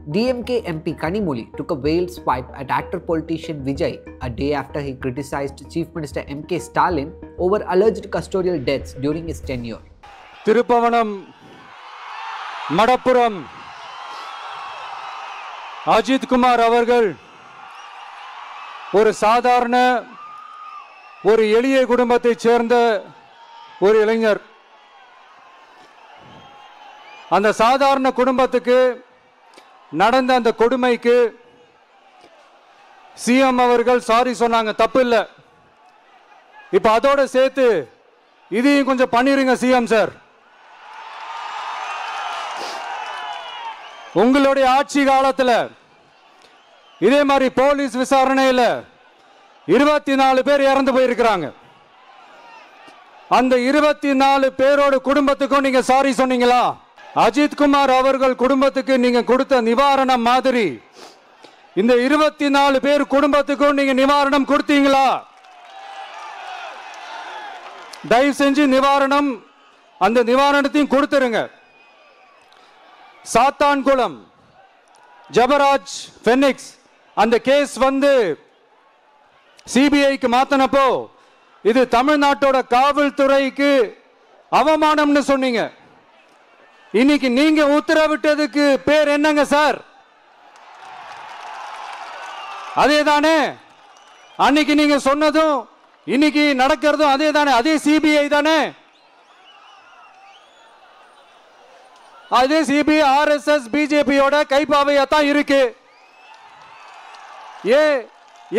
DMK MP Kanimozhi took a veiled swipe at actor-politician Vijay a day after he criticized Chief Minister M.K. Stalin over alleged custodial deaths during his tenure. Thirupavanam, Madappuram, Ajit Kumar அவர்கள் ஒரு சாதாரண ஒரு எளிய குடும்பத்தைச் சேர்ந்த ஒரு இளைஞர். அந்த சாதாரண குடும்பத்துக்கு நடந்த அந்த கொடுமைக்கு சிஎம் அவர்கள் சாரி சொன்னாங்க, தப்பு இல்லை. இப்ப அதோட சேர்த்து இதையும் கொஞ்சம் பண்ணிருங்க சிஎம் சார். உங்களுடைய ஆட்சி காலத்தில் இதே மாதிரி போலீஸ் விசாரணையில் 24 பேர் இறந்து போயிருக்கிறாங்க. அந்த 24 பேரோட குடும்பத்துக்கும் நீங்க சாரி சொன்னீங்களா? அஜித் குமார் அவர்கள் குடும்பத்துக்கு நீங்க கொடுத்த நிவாரணம் மாதிரி இந்த 24 பேர் குடும்பத்துக்கும் நீங்க நிவாரணம் கொடுத்தீங்களா? தயவு செஞ்சு நிவாரணம், அந்த நிவாரணத்தையும் கொடுத்துருங்க. சாத்தான்குளம் ஜபராஜ் ஃபெனிக்ஸ் அந்த கேஸ் வந்து சிபிஐக்கு மாத்தினப்போ இது தமிழ்நாட்டோட காவல்துறைக்கு அவமானம்னு சொன்னீங்க. இன்னைக்கு நீங்க உத்தரவிட்டதுக்கு பேர் என்னங்க சார்? அதே தானே அன்னைக்கு நீங்க சொன்னதும் இன்னைக்கு நடக்கிறதும் அதே தானே? அதே சிபிஐ தானே? அதே சிபிஐ ஆர்எஸ்எஸ் பிஜேபியோட கைப்பாவையா தான் இருக்கு.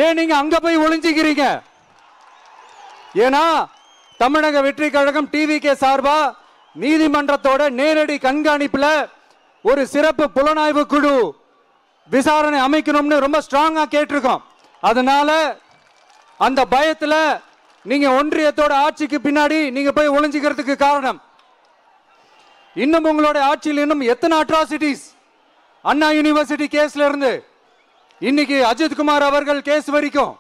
ஏன் நீங்க அங்க போய் ஒளிஞ்சிக்கிறீங்க? ஏன்னா தமிழக வெற்றி கழகம் டிவிகே சார்பா நீதிமன்றத்தோட நேரடி கண்காணிப்புல ஒரு சிறப்பு புலனாய்வு குழு விசாரணை அமைக்கணும்னு ரொம்ப ஸ்ட்ராங்கா கேட்டிருக்கோம். அதனால அந்த பயத்துல நீங்க ஒன்றியத்தோட ஆட்சிக்கு பின்னாடி நீங்க போய் ஒளிஞ்சிக்கிறதுக்கு காரணம். இன்னும் உங்களோட ஆட்சியில் இன்னும் எத்தனை அட்ராசிட்டிஸ், அண்ணா யூனிவர்சிட்டி கேஸ்ல இருந்து இன்னைக்கு அஜித் குமார் அவர்கள் கேஸ் வரைக்கும்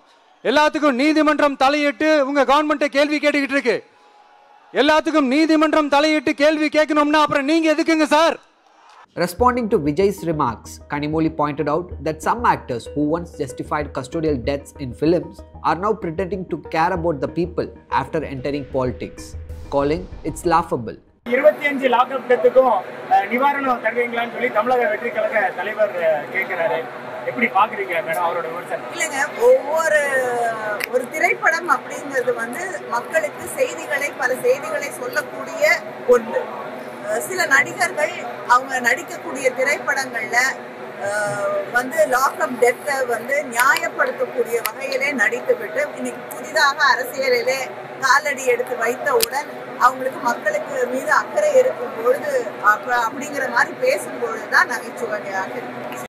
எல்லாத்துக்கும் நீதிமன்றம் தலையிட்டு உங்க கவர்மெண்ட்டை கேள்வி கேட்டுக்கிட்டு இருக்கு. எல்லாத்துக்கும் நீதிமன்றம் தலையிட்டு கேள்வி கேட்கணும்னா அப்புறம் நீங்க எதுக்குங்க sir? Responding to Vijay's remarks, Kanimozhi pointed out that some actors who once justified custodial deaths in films are now pretending to care about the people after entering politics, calling it's laughable. 25 lockup டெத்துக்கும் நிவாரணம் தருவீங்களான்னு சொல்லி தமிழக வெற்றி கழக தலைவர் கேட்கிறாரு. எப்படி பாக்குறீங்க madam அவரோட விமர்சனம்? இல்லைங்க, ஒரு திரைப்படம் அப்படிங்கிறது வந்து மக்களுக்கு பல செய்திகளை சொல்லக்கூடிய ஒன்று. சில நடிகர்கள் அவங்க நடிக்கக்கூடிய திரைப்படங்கள்ல வந்து லாக்அப் டெத்தை வந்து நியாயப்படுத்தக்கூடிய வகையிலே நடித்துவிட்டு இன்னைக்கு புதிதாக அரசியலிலே காலடி எடுத்து வைத்தவுடன் அவங்களுக்கு மக்களுக்கு மீது அக்கறை இருக்கும் பொழுது அப்படிங்கிற மாதிரி பேசும்பொழுது தான் நகைச்சுவையாக இருக்கு.